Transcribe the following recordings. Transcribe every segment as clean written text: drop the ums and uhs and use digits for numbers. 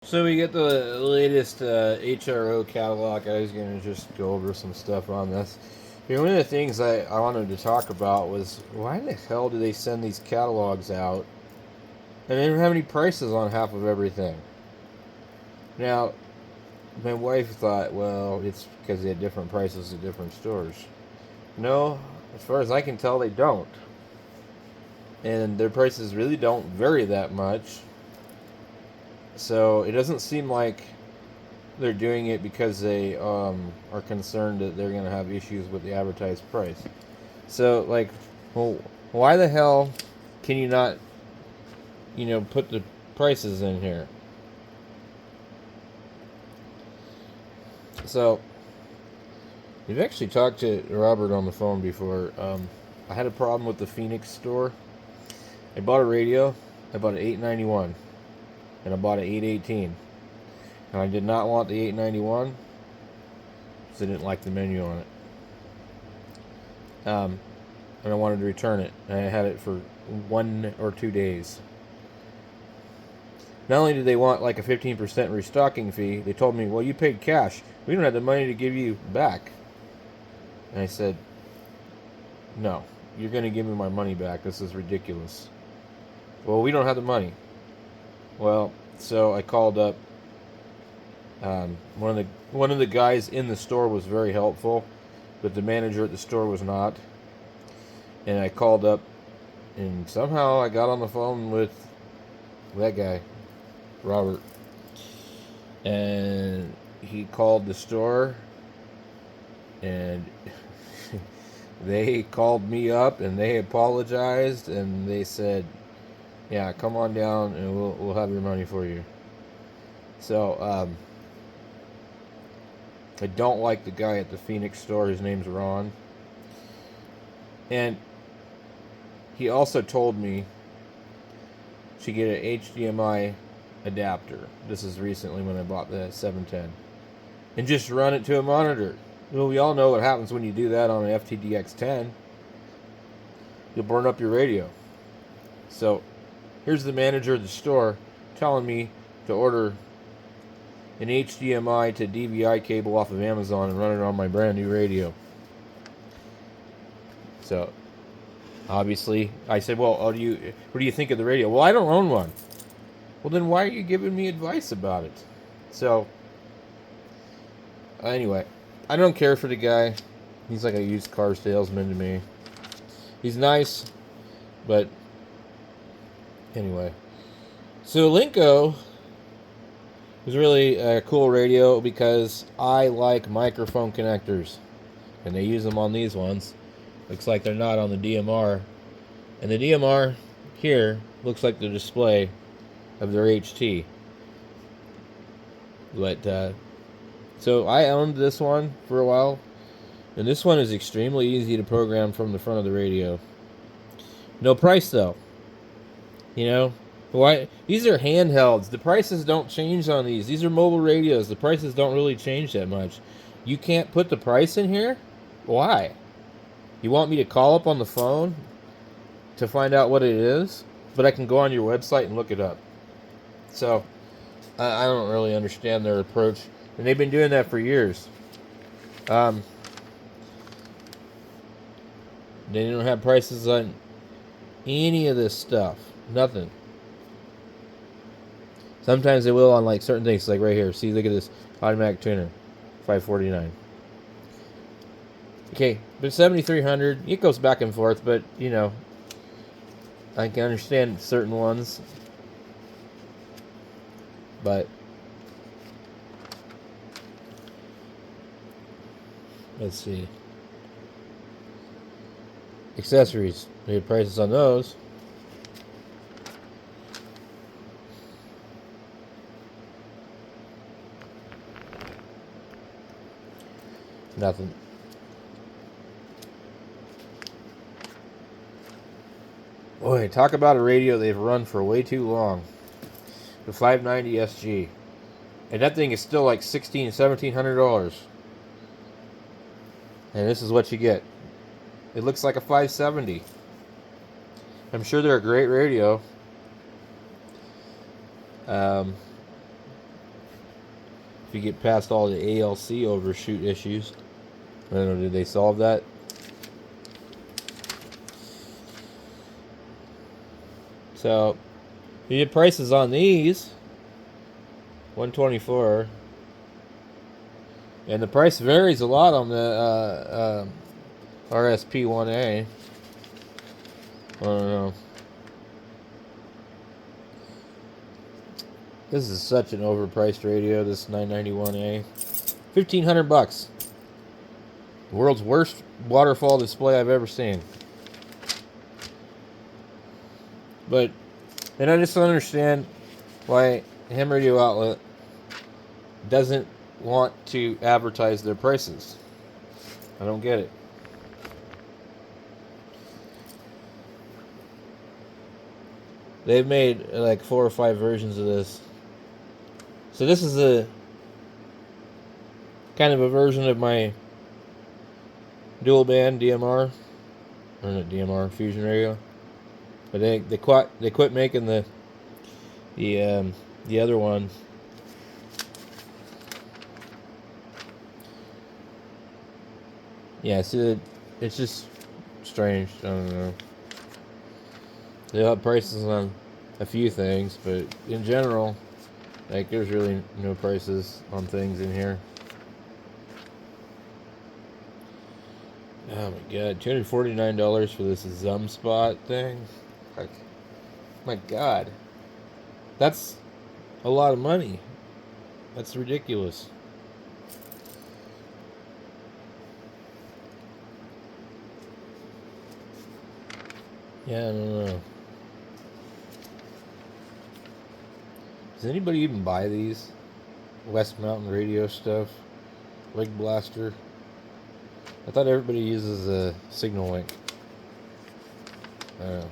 So we get the latest HRO catalog. I was going to just go over some stuff on this. One of the things I wanted to talk about was why the hell do they send these catalogs out and they don't have any prices on half of everything? Now, my wife thought, well, it's because they had different prices at different stores. No, as far as I can tell, they don't. And their prices really don't vary that much. So it doesn't seem like they're doing it because they are concerned that they're going to have issues with the advertised price. So, like, well, why the hell can you not, put the prices in here? So, we've actually talked to Robert on the phone before. I had a problem with the Phoenix store. I bought a radio. I bought an $891, and I bought an $818. And I did not want the $891 because I didn't like the menu on it. And I wanted to return it. And I had it for 1 or 2 days. Not only did they want like a 15% restocking fee, they told me, well, you paid cash. We don't have the money to give you back. And I said, no, you're going to give me my money back. This is ridiculous. Well, we don't have the money. Well, so I called up. One of the guys in the store was very helpful, but the manager at the store was not. And I called up, and somehow I got on the phone with that guy, Robert, and he called the store, and they called me up, and they apologized, and they said, "Yeah, come on down, and we'll have your money for you." So I don't like the guy at the Phoenix store. His name's Ron. And he also told me to get an HDMI adapter. This is recently when I bought the 710. And just run it to a monitor. Well, we all know what happens when you do that on an FTDX 10. You'll burn up your radio. So here's the manager of the store telling me to order an HDMI to DVI cable off of Amazon and run it on my brand new radio. So obviously I said, well, what do you think of the radio? Well, I don't own one. Well, then why are you giving me advice about it? So anyway, I don't care for the guy. He's like a used car salesman to me. He's nice, but anyway. So Linko was really a cool radio because I like microphone connectors, and they use them on these ones. Looks like they're not on the DMR, and the DMR here looks like the display of their HT. But so I owned this one for a while, and this one is extremely easy to program from the front of the radio. No price though. Why? These are handhelds. The prices don't change on these. These are mobile radios. The prices don't really change that much. You can't put the price in here? Why? You want me to call up on the phone to find out what it is? But I can go on your website and look it up. So, I don't really understand their approach. And they've been doing that for years. They don't have prices on any of this stuff. Nothing. Sometimes they will on like certain things, like right here. See, look at this automatic tuner, $549. Okay, but 7,300. It goes back and forth, but I can understand certain ones. But let's see. Accessories. We have prices on those. Nothing. Boy, talk about a radio they've run for way too long. The 590 SG. And that thing is still like $1,600, $1,700. And this is what you get. It looks like a 570. I'm sure they're a great radio. if you get past all the ALC overshoot issues. I don't know, did they solve that? So, you get prices on these, $124, and the price varies a lot on the RSP1A. I don't know. This is such an overpriced radio. This 991A, $1,500. The world's worst waterfall display I've ever seen. But, and I just don't understand why Ham Radio Outlet doesn't want to advertise their prices. I don't get it. They've made like 4 or 5 versions of this. So this is a kind of a version of my dual band DMR, or not DMR, Fusion Radio. But they quit making the other one. Yeah, see, it's just strange. I don't know. They have prices on a few things, but in general, like, there's really no prices on things in here. Oh my god, $249 for this Zum Spot thing? Like, my god. That's a lot of money. That's ridiculous. Yeah, I don't know. Does anybody even buy these West Mountain Radio stuff? Rig Blaster? I thought everybody uses a Signal Link. I don't know.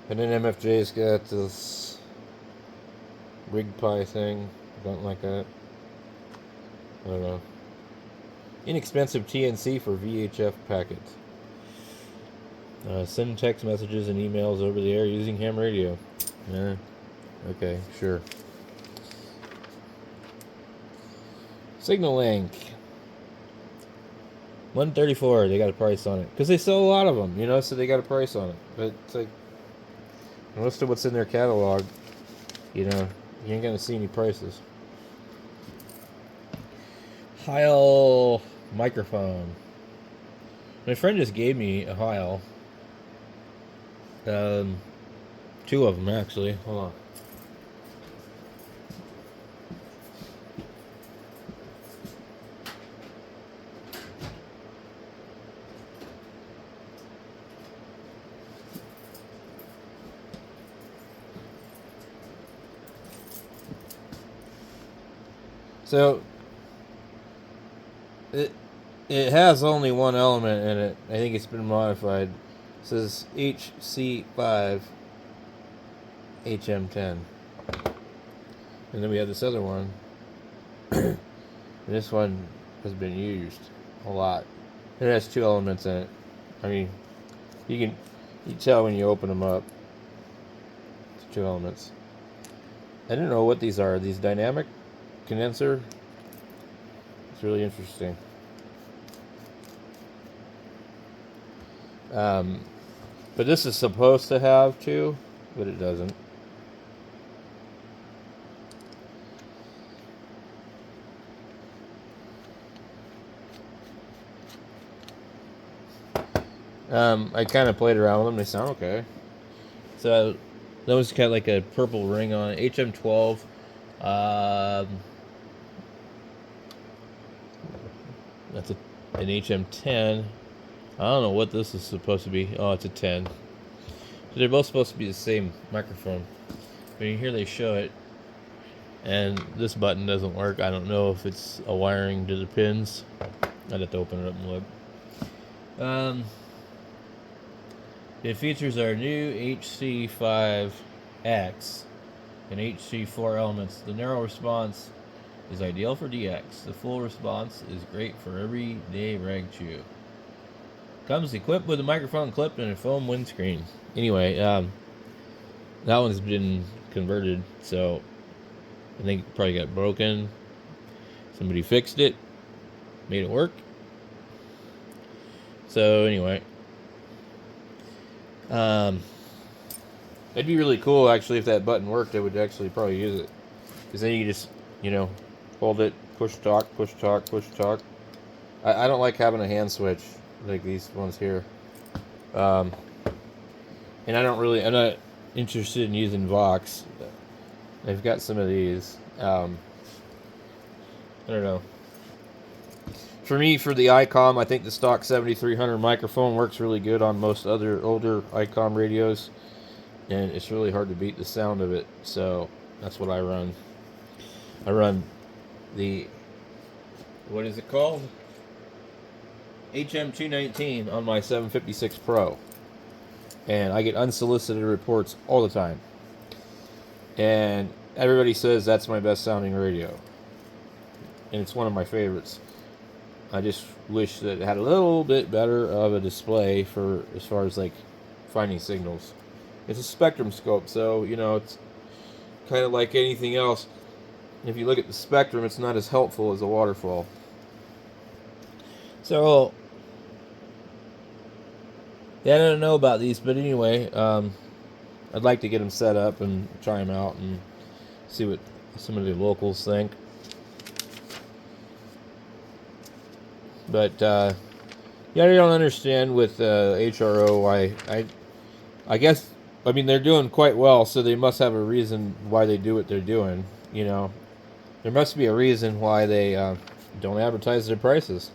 And then MFJ's got this Rig Pi thing. Don't like that. I don't know. Inexpensive TNC for VHF packets. Send text messages and emails over the air using ham radio. Yeah. Okay, sure. Signal Link. $134. They got a price on it because they sell a lot of them, you know. So they got a price on it. But it's like most of what's in their catalog, you know, you ain't gonna see any prices. Heil microphone. My friend just gave me a Heil. 2 of them actually. Hold on. So it has only one element in it. I think it's been modified. It says HC5 HM10. And then we have this other one. And this one has been used a lot. It has 2 elements in it. I mean, you tell when you open them up. It's 2 elements. I don't know what these are. Are these dynamic condenser? It's really interesting. But this is supposed to have 2, but it doesn't. I kind of played around with them. They sound okay. So those got like a purple ring on it. HM12. That's an HM10. I don't know what this is supposed to be. Oh, it's a 10. So they're both supposed to be the same microphone. But here they show it. And this button doesn't work. I don't know if it's a wiring to the pins. I'd have to open it up and look. The features are new HC5X and HC4 elements. The narrow response is ideal for DX. The full response is great for everyday rag chew. Comes equipped with a microphone clip and a foam windscreen. Anyway, That one's been converted, so I think it probably got broken. Somebody fixed it, made it work. So anyway, it'd be really cool actually if that button worked. I would actually probably use it, because then you just, hold it, push talk, push talk, push talk. I don't like having a hand switch like these ones here, and I'm not interested in using Vox. I've got some of these. I don't know. For me, for the ICOM, I think the stock 7300 microphone works really good on most other older ICOM radios, and it's really hard to beat the sound of it. So that's what I run. I run the, what is it called? HM219 on my 756 Pro, and I get unsolicited reports all the time. And everybody says that's my best sounding radio, and it's one of my favorites. I just wish that it had a little bit better of a display for as far as like finding signals. It's a spectrum scope, so it's kind of like anything else. If you look at the spectrum, it's not as helpful as a waterfall. So yeah, I don't know about these, but anyway, I'd like to get them set up and try them out and see what some of the locals think. But yeah, I don't understand with HRO why I guess, I mean, they're doing quite well, so they must have a reason why they do what they're doing. There must be a reason why they don't advertise their prices.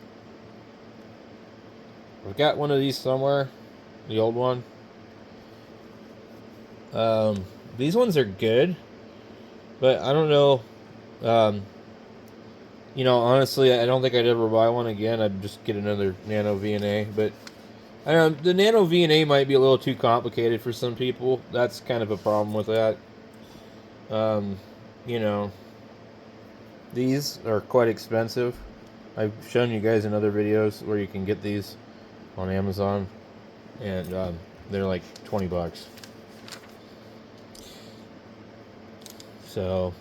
I've got one of these somewhere, the old one. These ones are good, but I don't know. Honestly, I don't think I'd ever buy one again. I'd just get another Nano VNA. But I don't know, the Nano VNA might be a little too complicated for some people. That's kind of a problem with that. These are quite expensive. I've shown you guys in other videos where you can get these on Amazon, and they're like $20. So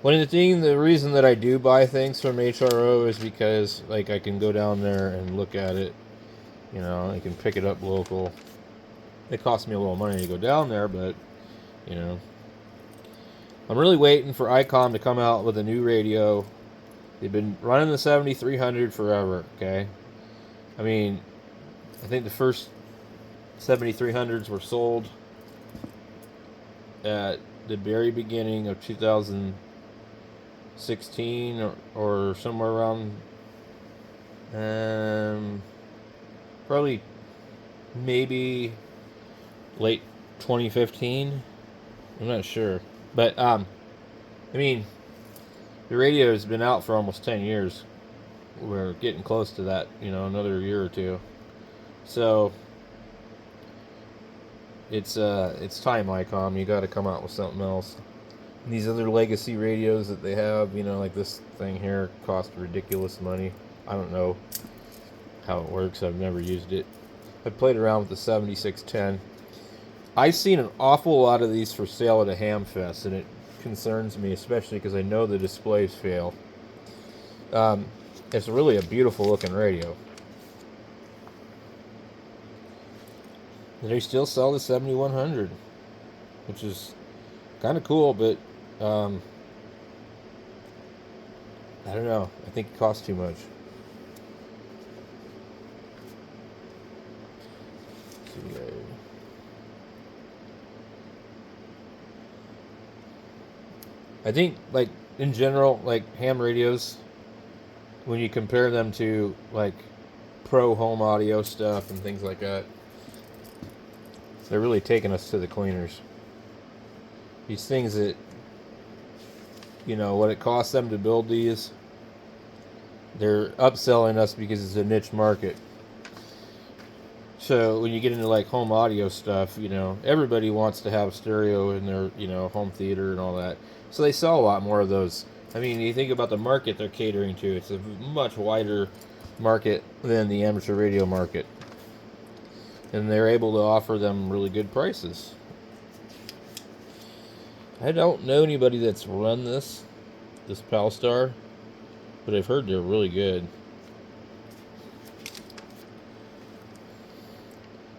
the reason that I do buy things from HRO is because like I can go down there and look at it. I can pick it up local. It costs me a little money to go down there, but I'm really waiting for ICOM to come out with a new radio. They've been running the 7300 forever, okay? I mean, I think the first 7300s were sold at the very beginning of 2016 or somewhere around, probably maybe late 2015. I'm not sure. But, I mean, the radio has been out for almost 10 years. We're getting close to that, another year or two. So, it's time, ICOM. You got to come out with something else. And these other legacy radios that they have, like this thing here, cost ridiculous money. I don't know how it works. I've never used it. I've played around with the 7610. I've seen an awful lot of these for sale at a ham fest, and it concerns me, especially because I know the displays fail. It's really a beautiful looking radio. And they still sell the 7100, which is kind of cool, but I don't know. I think it costs too much. I think, like, in general, like, ham radios, when you compare them to, like, pro home audio stuff and things like that, they're really taking us to the cleaners. These things that, what it costs them to build these, they're upselling us because it's a niche market. So when you get into like home audio stuff, everybody wants to have stereo in their, home theater and all that. So they sell a lot more of those. I mean, you think about the market they're catering to, it's a much wider market than the amateur radio market. And they're able to offer them really good prices. I don't know anybody that's run this Palstar, but I've heard they're really good.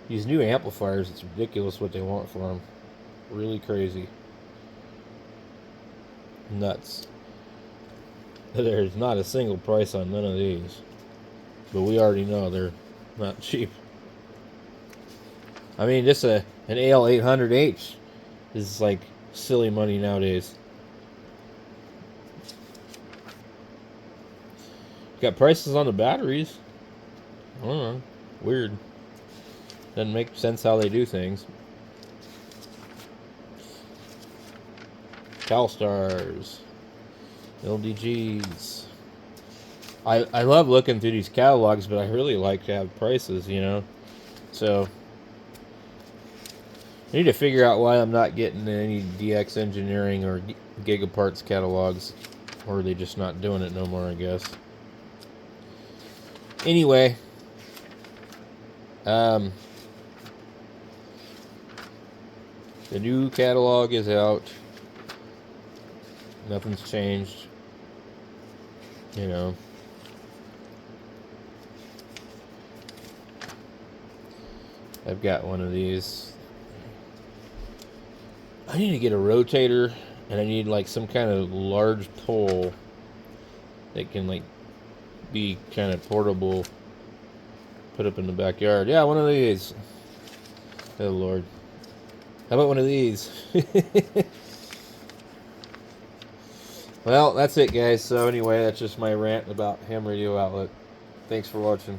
These new amplifiers, it's ridiculous what they want for them. Really crazy. Nuts. There's not a single price on none of these. But we already know they're not cheap. I mean, just an AL800H is like silly money nowadays. Got prices on the batteries. I don't know. Weird. Doesn't make sense how they do things. CalStars. LDGs. I love looking through these catalogs, but I really like to have prices, you know. So I need to figure out why I'm not getting any DX Engineering or Gigaparts catalogs, or are they just not doing it no more, I guess. Anyway, the new catalog is out. Nothing's changed, you know. I've got one of these. I need to get a rotator, and I need like some kind of large pole that can like be kind of portable, put up in the backyard. Yeah, one of these. Oh Lord. How about one of these? Well, that's it, guys. So anyway, that's just my rant about ham radio outlet. Thanks for watching.